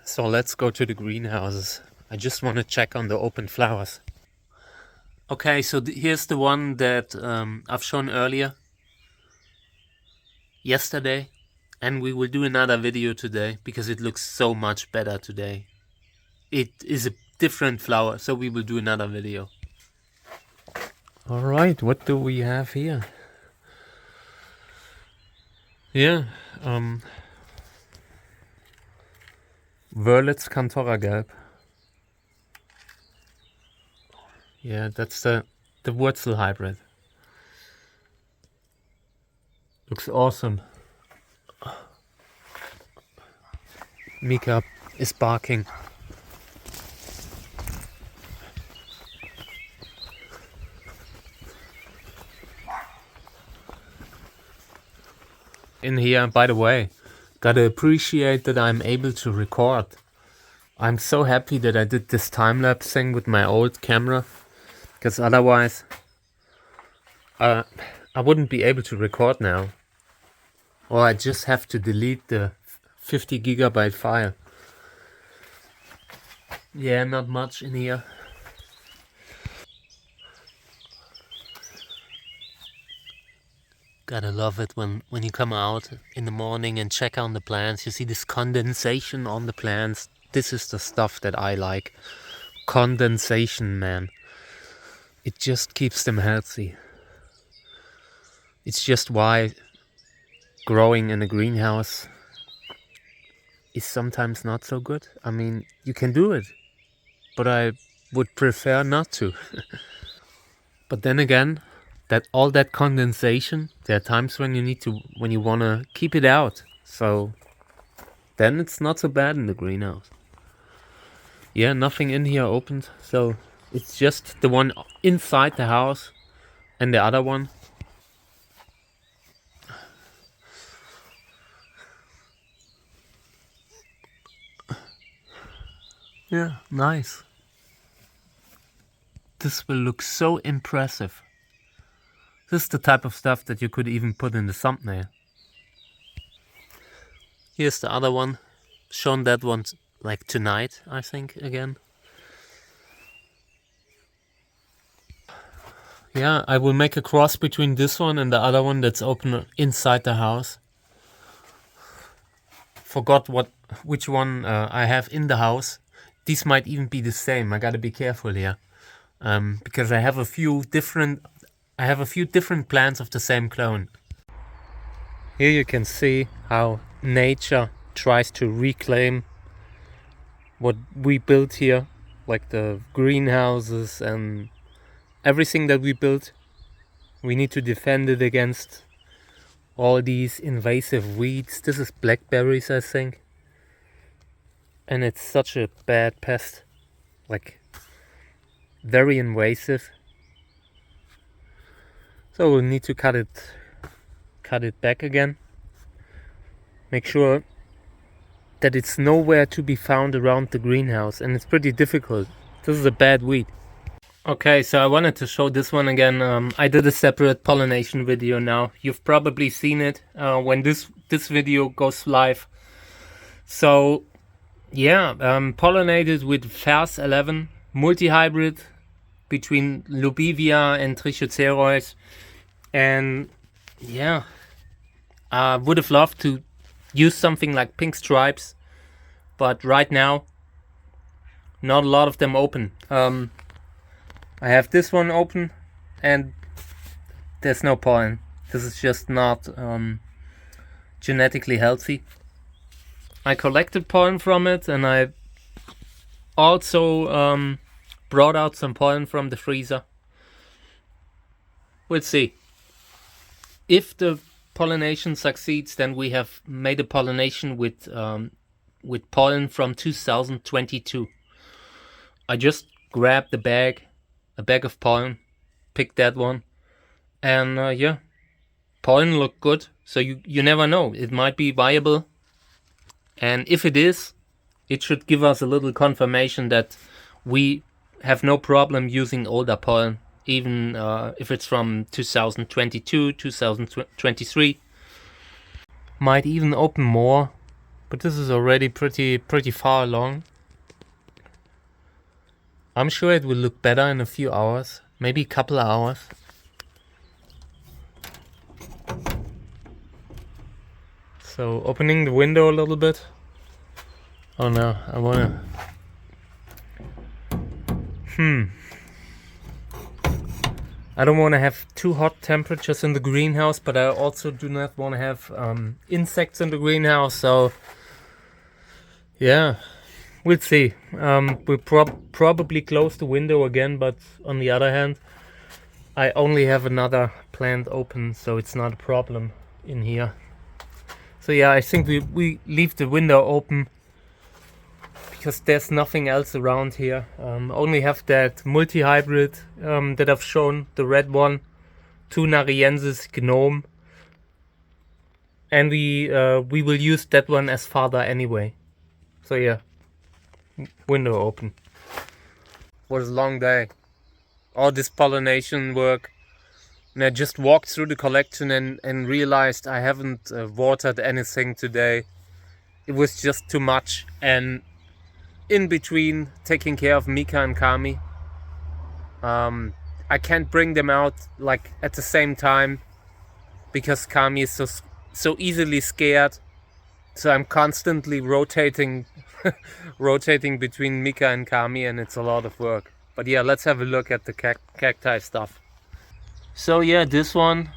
So let's go to the greenhouses. I just want to check on the open flowers. Okay, so here's the one that I've shown earlier, yesterday, and we will do another video today because it looks so much better today. It is a different flower, so we will do another video. Alright, what do we have here? Yeah, Wörlitz Cantora Gelb. Yeah, that's the Wurzel hybrid. Looks awesome. Mika is barking. In here, by the way, gotta appreciate that I'm able to record. I'm so happy that I did this time-lapse thing with my old camera, because otherwise I wouldn't be able to record now. Or I just have to delete the 50 gigabyte file. Yeah, not much in here. Gotta love it when you come out in the morning and check on the plants. You see this condensation on the plants. This is the stuff that I like. Condensation, man. It just keeps them healthy. It's just why growing in a greenhouse is sometimes not so good. I mean, you can do it, but I would prefer not to. But then again, all that condensation, there are times when you wanna keep it out. So then it's not so bad in the greenhouse. Yeah, nothing in here opened, so it's just the one inside the house and the other one. Yeah, nice. This will look so impressive. This is the type of stuff that you could even put in the thumbnail. Here's the other one. Shown that one like tonight, I think, again. Yeah, I will make a cross between this one and the other one that's open inside the house. Forgot which one I have in the house. These might even be the same. I gotta be careful here, because I have a few different plants of the same clone. Here you can see how nature tries to reclaim what we built here, like the greenhouses and everything that we built. We need to defend it against all these invasive weeds. This is blackberries, I think. And it's such a bad pest, like very invasive. So we'll need to cut it back again. Make sure that it's nowhere to be found around the greenhouse, and it's pretty difficult. This is a bad weed. Okay, so I wanted to show this one again. I did a separate pollination video now. You've probably seen it when this video goes live. So yeah, pollinated with Vers 11 multi-hybrid between Lubivia and Trichocereus. And yeah, I would have loved to use something like pink stripes, but right now not a lot of them open. I have this one open and there's no pollen. This is just not genetically healthy. I collected pollen from it, and I also brought out some pollen from the freezer. We'll see. If the pollination succeeds, then we have made a pollination with pollen from 2022. I just grabbed a bag of pollen, picked that one, and yeah, pollen looked good. So you never know, it might be viable, and if it is, it should give us a little confirmation that we have no problem using older pollen, even if it's from 2022, 2023. Might even open more, but this is already pretty far along. I'm sure it will look better in a few hours, maybe a couple of hours. So opening the window a little bit. Oh no, I wanna... I don't want to have too hot temperatures in the greenhouse, but I also do not want to have insects in the greenhouse, so yeah, we'll see. We'll probably close the window again, but on the other hand, I only have another plant open, so it's not a problem in here. So yeah, I think we leave the window open because there's nothing else around here. Only have that multi-hybrid that I've shown, the red one, Tunariensis gnome, and we will use that one as fodder anyway. So yeah, window open. Was a long day. All this pollination work, and I just walked through the collection and realized I haven't watered anything today. It was just too much, and in between taking care of Mika and Kami, I can't bring them out like at the same time because Kami is so easily scared. So I'm constantly rotating between Mika and Kami, and it's a lot of work. But yeah, let's have a look at the cacti stuff. So yeah, this one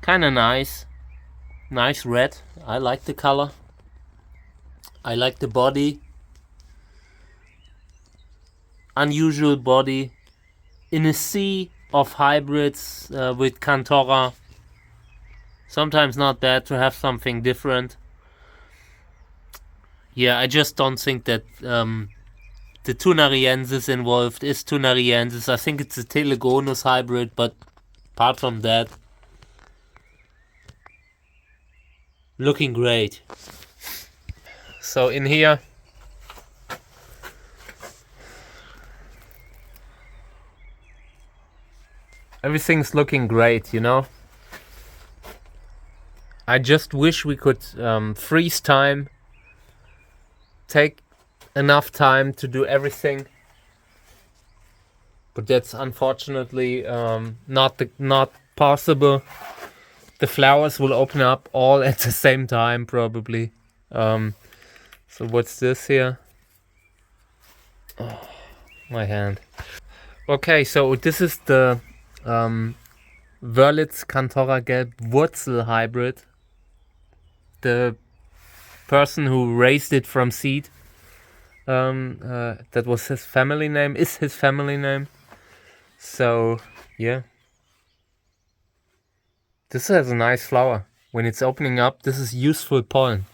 kind of nice red. I like the color. I like the body. Unusual body in a sea of hybrids with Cantora. Sometimes not bad to have something different. Yeah, I just don't think that the Tunariensis involved is Tunariensis. I think it's a Telegonus hybrid, but apart from that, looking great. So in here, everything's looking great, you know. I just wish we could freeze time, take enough time to do everything, but that's unfortunately not possible. The flowers will open up all at the same time probably. So what's this here? Oh, my hand. Okay, so this is the Wörlitz Cantora Gelb Wurzel hybrid. The person who raised it from seed, that was his family name, is his family name. So yeah, this has a nice flower. When it's opening up, this is useful pollen.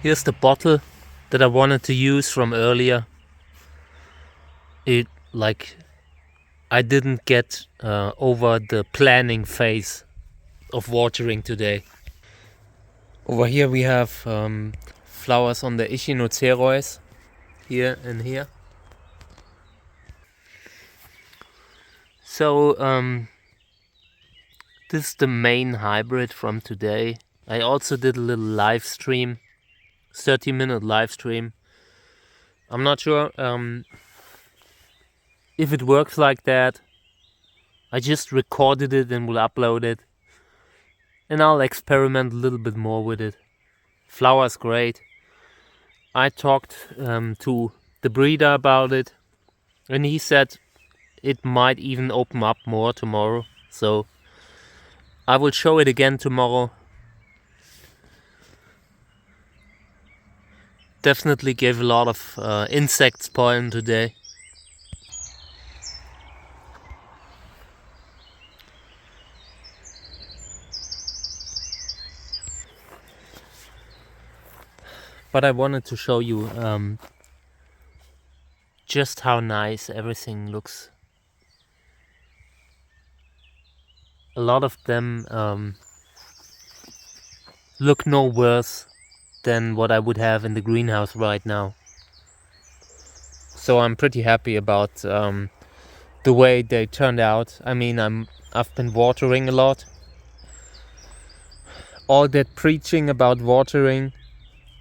Here's the bottle that I wanted to use from earlier. I didn't get over the planning phase of watering today. Over here we have flowers on the Echinocereus, here and here. So this is the main hybrid from today. I also did a little live stream, 30-minute live stream. I'm not sure if it works like that. I just recorded it and will upload it, and I'll experiment a little bit more with it. Flower's great. I talked to the breeder about it, and he said it might even open up more tomorrow. So I will show it again tomorrow. Definitely gave a lot of insects pollen today. But I wanted to show you just how nice everything looks. A lot of them look no worse than what I would have in the greenhouse right now. So I'm pretty happy about the the way they turned out. I mean, I've been watering a lot. All that preaching about watering,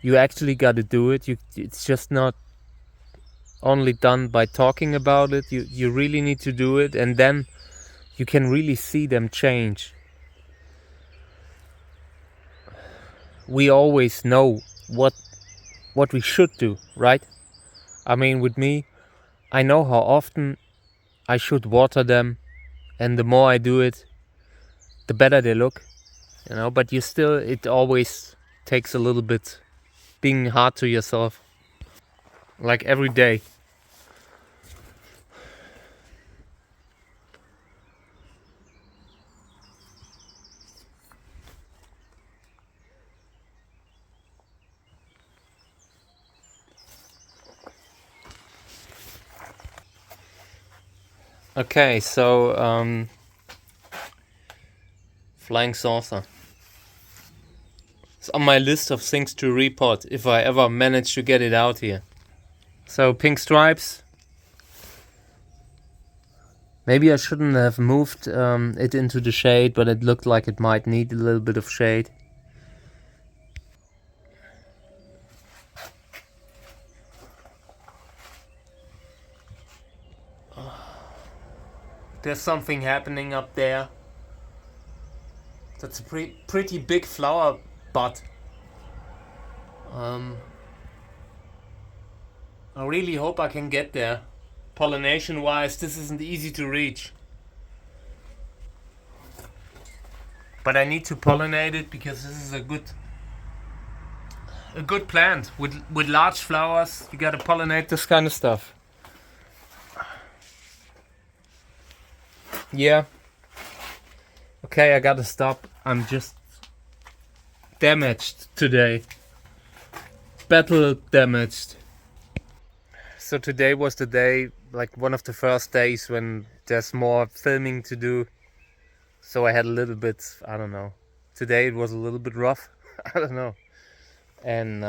you actually got to do it. It's just not only done by talking about it. You really need to do it, and then you can really see them change. We always know what we should do, right? I mean, with me, I know how often I should water them, and the more I do it, the better they look, you know. But it always takes a little bit being hard to yourself, like every day. Okay, so flying saucer. It's on my list of things to report if I ever manage to get it out here. So pink stripes. Maybe I shouldn't have moved it into the shade, but it looked like it might need a little bit of shade. There's something happening up there. That's a pretty big flower bud. I really hope I can get there. Pollination wise, this isn't easy to reach. But I need to pollinate it because this is a good plant with large flowers. You gotta pollinate this kind of stuff. Yeah. Okay, I gotta stop. I'm just damaged today. Battle damaged. So today was the day, like one of the first days when there's more filming to do. So I had a little bit, I don't know. Today it was a little bit rough. I don't know. And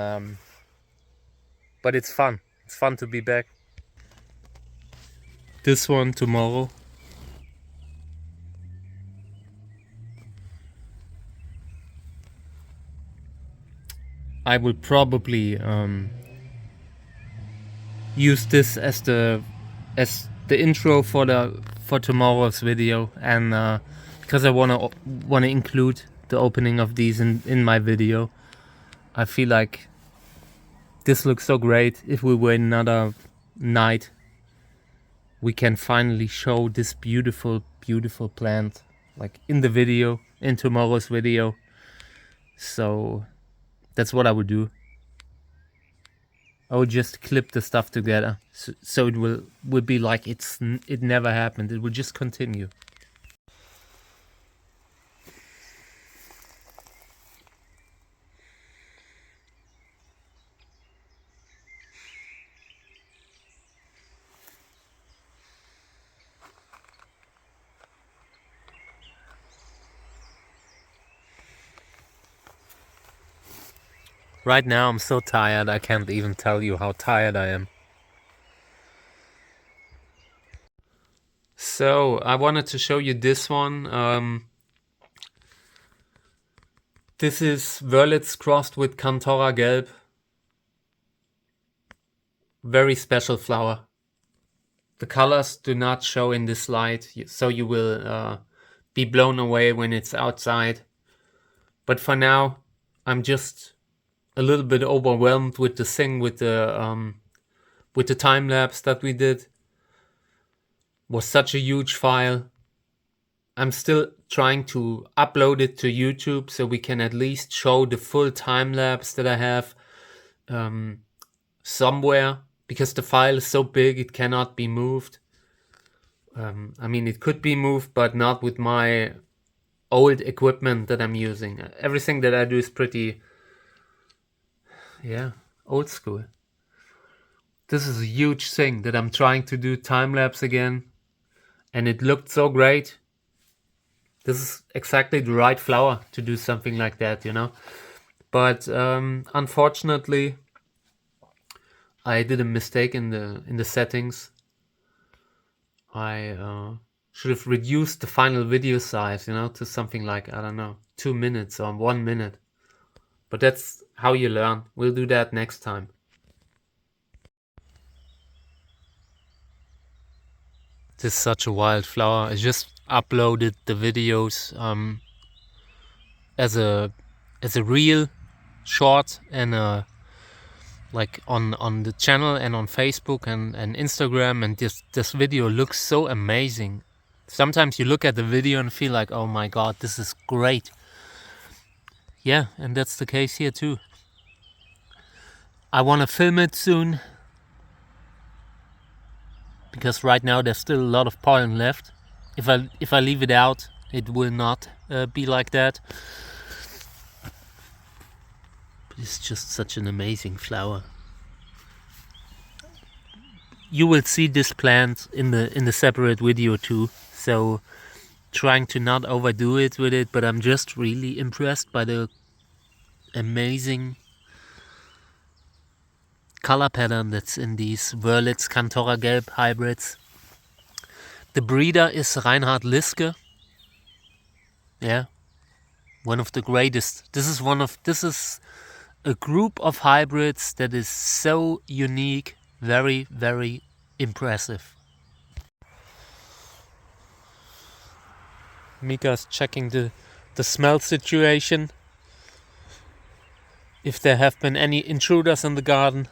but it's fun. It's fun to be back. This one tomorrow. I will probably use this as the intro for tomorrow's video, and because I wanna include the opening of these in my video. I feel like this looks so great. If we wait another night, we can finally show this beautiful plant like in the video, in tomorrow's video. So that's what I would do. I would just clip the stuff together, so it will be like it never happened. It will just continue. Right now I'm so tired, I can't even tell you how tired I am. So I wanted to show you this one. This is Wörlitz crossed with Cantora Gelb. Very special flower. The colors do not show in this light, so you will be blown away when it's outside. But for now, I'm just a little bit overwhelmed with the thing with the time lapse that we did. Was such a huge file. I'm still trying to upload it to YouTube so we can at least show the full time lapse that I have somewhere, because the file is so big it cannot be moved. I mean, it could be moved, but not with my old equipment that I'm using. Everything that I do is pretty, old school. This is a huge thing that I'm trying to do time lapse again, and it looked so great. This is exactly the right flower to do something like that, you know. But unfortunately, I did a mistake in the settings. I should have reduced the final video size, to something like, I don't know, 2 minutes or 1 minute. But that's how you learn. We'll do that next time. This is such a wild flower. I just uploaded the videos as a reel short and like on the channel and on Facebook and Instagram, and this video looks so amazing. Sometimes you look at the video and feel like, oh my god, this is great. Yeah, and that's the case here too. I want to film it soon, because right now there's still a lot of pollen left. If I leave it out, it will not be like that. But it's just such an amazing flower. You will see this plant in the separate video too, so trying to not overdo it with it, but I'm just really impressed by the amazing color pattern that's in these Wörlitz Cantora Gelb hybrids. The breeder is Reinhard Liske. Yeah, one of the greatest. This is a group of hybrids that is so unique, very, very impressive. Mika's checking the smell situation. If there have been any intruders in the garden,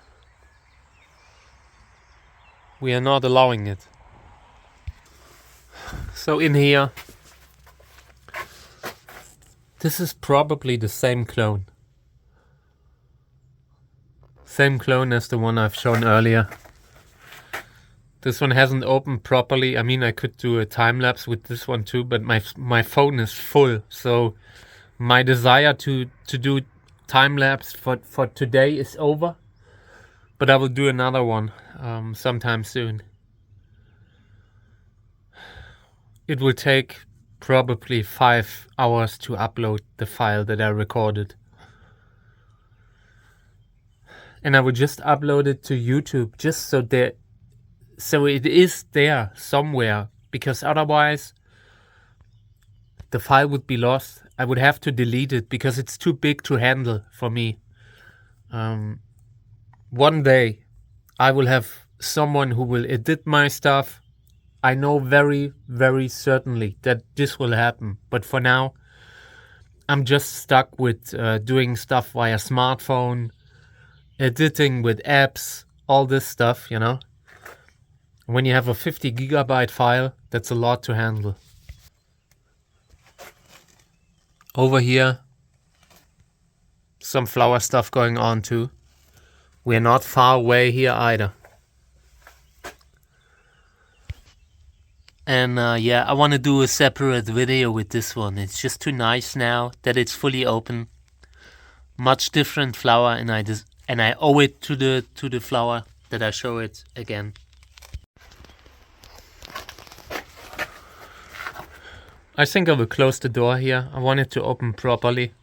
we are not allowing it. So in here, this is probably the same clone. Same clone as the one I've shown earlier. This one hasn't opened properly. I mean, I could do a time lapse with this one too, but my phone is full. So my desire to do time lapse for today is over. But I will do another one sometime soon. It will take probably 5 hours to upload the file that I recorded. And I will just upload it to YouTube just so it is there somewhere, because otherwise the file would be lost. I would have to delete it because it's too big to handle for me. One day I will have someone who will edit my stuff. I know very, very certainly that this will happen. But for now, I'm just stuck with doing stuff via smartphone, editing with apps, all this stuff, When you have a 50 gigabyte file, that's a lot to handle. Over here, some flower stuff going on too. We're not far away here either. And yeah, I want to do a separate video with this one. It's just too nice now that it's fully open. Much different flower, and I owe it to the flower that I show it again. I think I will close the door here. I want it to open properly,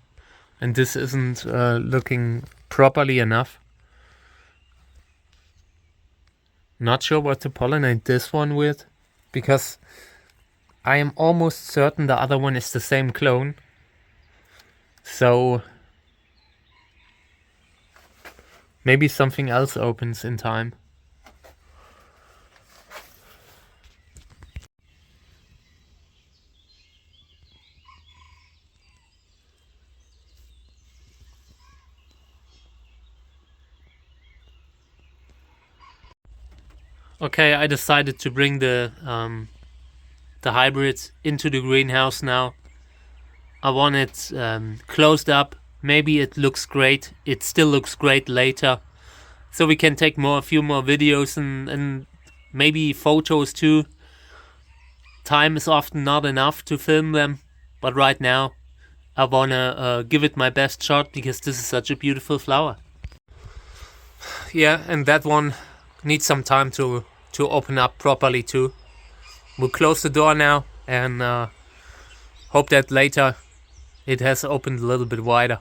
and this isn't looking properly enough. Not sure what to pollinate this one with, because I am almost certain the other one is the same clone. So maybe something else opens in time. Okay, I decided to bring the hybrids into the greenhouse now. I want it closed up. Maybe it looks great. It still looks great later. So we can take a few more videos and maybe photos too. Time is often not enough to film them. But right now, I want to give it my best shot, because this is such a beautiful flower. Yeah, and that one needs some time to open up properly too. We'll close the door now and hope that later it has opened a little bit wider.